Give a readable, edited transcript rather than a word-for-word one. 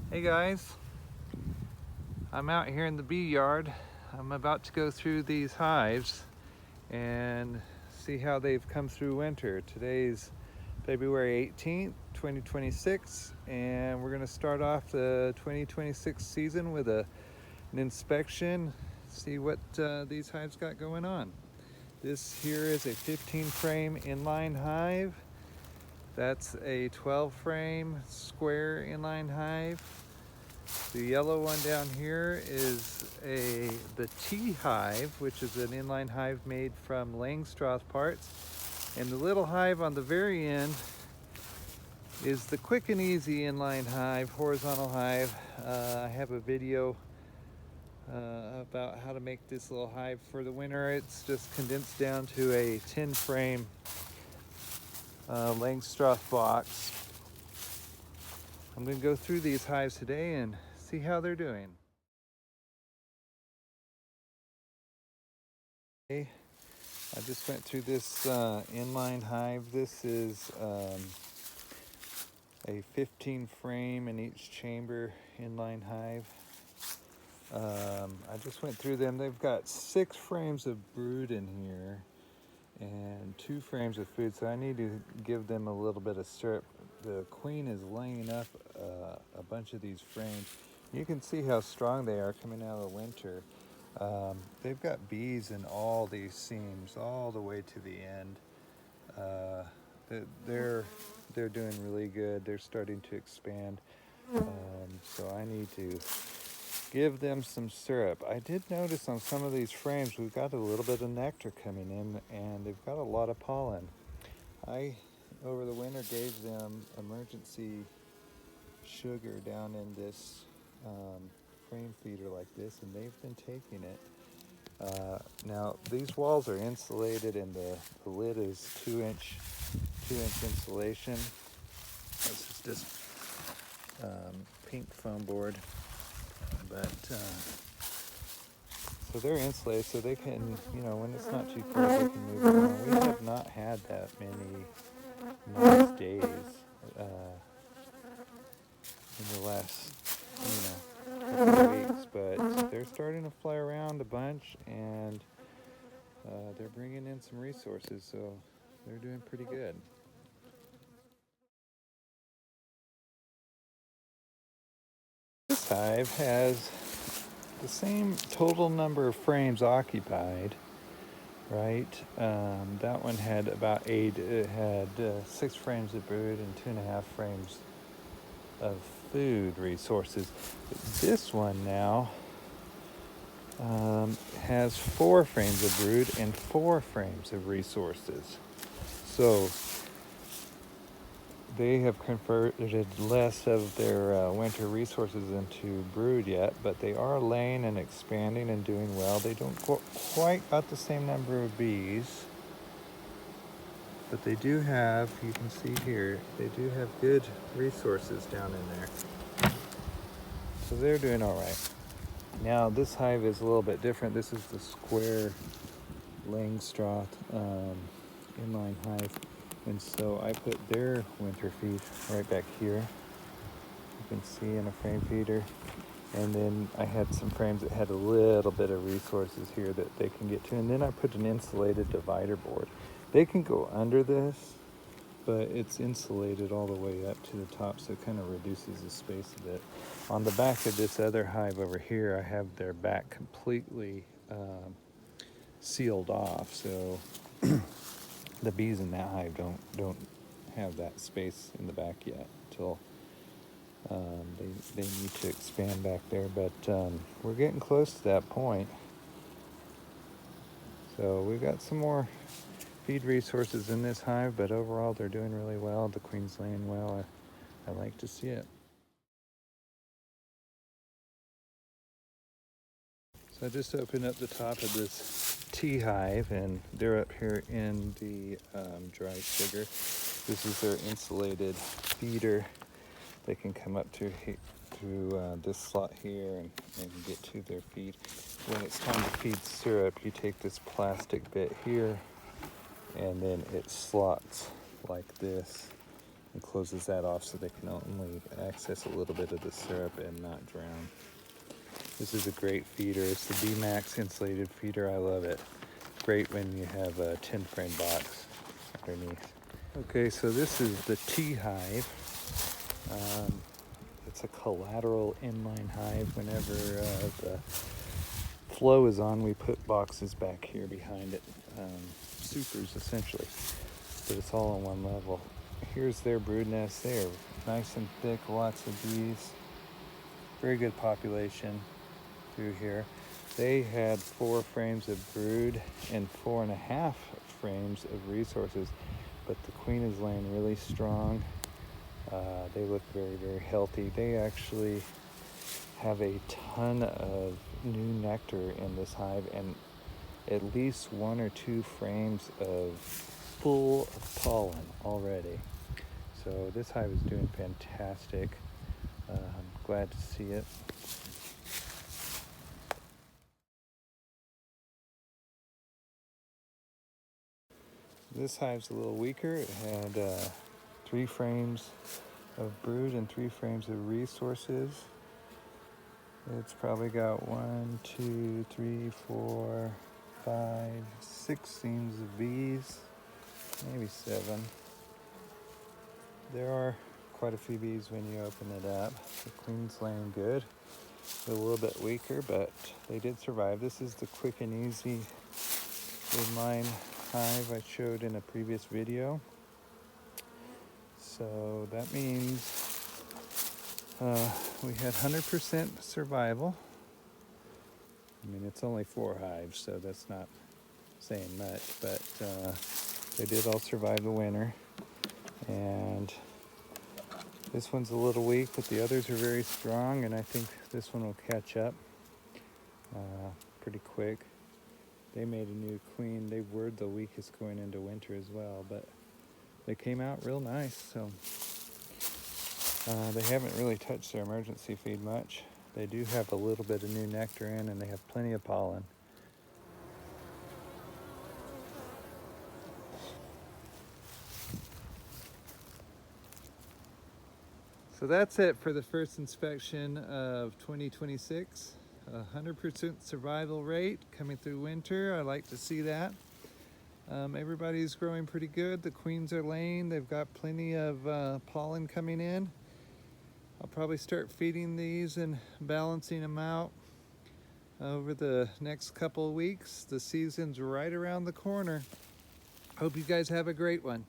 Hey guys, I'm out here in the bee yard. I'm about to go through these hives and see how they've come through winter. Today's February 18th, 2026, and we're going to start off the 2026 season with an inspection, see what these hives got going on. This here is a 15 frame inline hive. That's a 12 frame square inline hive. The yellow one down here is the T Hive, which is an inline hive made from Langstroth parts. And the little hive on the very end is the quick and easy inline hive, horizontal hive. I have a video about how to make this little hive for the winter. It's just condensed down to a 10 frame Langstroth box. I'm going to go through these hives today and see how they're doing. I just went through this inline hive. This is a 15 frame in each chamber inline hive. I just went through them. They've got 6 frames of brood in here and 2 frames of food, so I need to give them a little bit of syrup. The queen is laying up a bunch of these frames. You can see how strong they are coming out of the winter. They've got bees in all these seams all the way to the end. They're doing really good. They're starting to expand. So I need to give them some syrup. I did notice on some of these frames we've got a little bit of nectar coming in, and they've got a lot of pollen. I, over the winter, gave them emergency sugar down in this frame feeder like this, and they've been taking it. Now these walls are insulated, and the lid is 2-inch insulation. This is just pink foam board, but so they're insulated, so they can, when it's not too cold, they can move around. We have not had that many nice days in the last, couple of weeks, but they're starting to fly around a bunch, and they're bringing in some resources, so they're doing pretty good. This hive has the same total number of frames occupied, right? That one had about 8. It had 6 frames of brood and 2.5 frames of food resources. But this one now has 4 frames of brood and 4 frames of resources. So they have converted less of their winter resources into brood yet, but they are laying and expanding and doing well. They don't quite got the same number of bees, but they do have, you can see here, they do have good resources down in there. So they're doing all right. Now this hive is a little bit different. This is the Square Langstroth inline hive. And so I put their winter feed right back here. You can see in a frame feeder. And then I had some frames that had a little bit of resources here that they can get to. And then I put an insulated divider board. They can go under this, but it's insulated all the way up to the top, so it kind of reduces the space a bit. On the back of this other hive over here, I have their back completely sealed off, so the bees in that hive don't have that space in the back yet till they need to expand back there, but we're getting close to that point. So we've got some more feed resources in this hive, but overall they're doing really well. The queen's laying well. I like to see it. So I just opened up the top of this T Hive, and they're up here in the dry sugar. This is their insulated feeder. They can come up to this slot here and get to their feed. When it's time to feed syrup, you take this plastic bit here, and then it slots like this, and closes that off so they can only access a little bit of the syrup and not drown. This is a great feeder. It's the B-Max insulated feeder. I love it. Great when you have a 10-frame box underneath. Okay, so this is the T Hive. It's a collateral inline hive. Whenever the flow is on, we put boxes back here behind it. Supers, essentially. But it's all on one level. Here's their brood nest. They are nice and thick, lots of bees. Very good population through here. They had 4 frames of brood and 4.5 frames of resources, but the queen is laying really strong. They look very, very healthy. They actually have a ton of new nectar in this hive and at least 1 or 2 frames of full of pollen already. So this hive is doing fantastic. I'm glad to see it. This hive's a little weaker. It had 3 frames of brood and 3 frames of resources. It's probably got 1, 2, 3, 4, 5, 6 seams of bees, maybe 7. There are quite a few bees when you open it up. The queen's laying good. They're a little bit weaker, but they did survive. This is the quick and easy inline hive I showed in a previous video. So that means we had 100% survival. I mean, it's only 4 hives, so that's not saying much, but they did all survive the winter. And this one's a little weak, but the others are very strong, and I think this one will catch up pretty quick. They made a new queen. They were the weakest going into winter as well, but they came out real nice. So they haven't really touched their emergency feed much. They do have a little bit of new nectar in, and they have plenty of pollen. So that's it for the first inspection of 2026. 100% survival rate coming through winter. I like to see that. Everybody's growing pretty good. The queens are laying. They've got plenty of pollen coming in. I'll probably start feeding these and balancing them out over the next couple of weeks. The season's right around the corner. Hope you guys have a great one.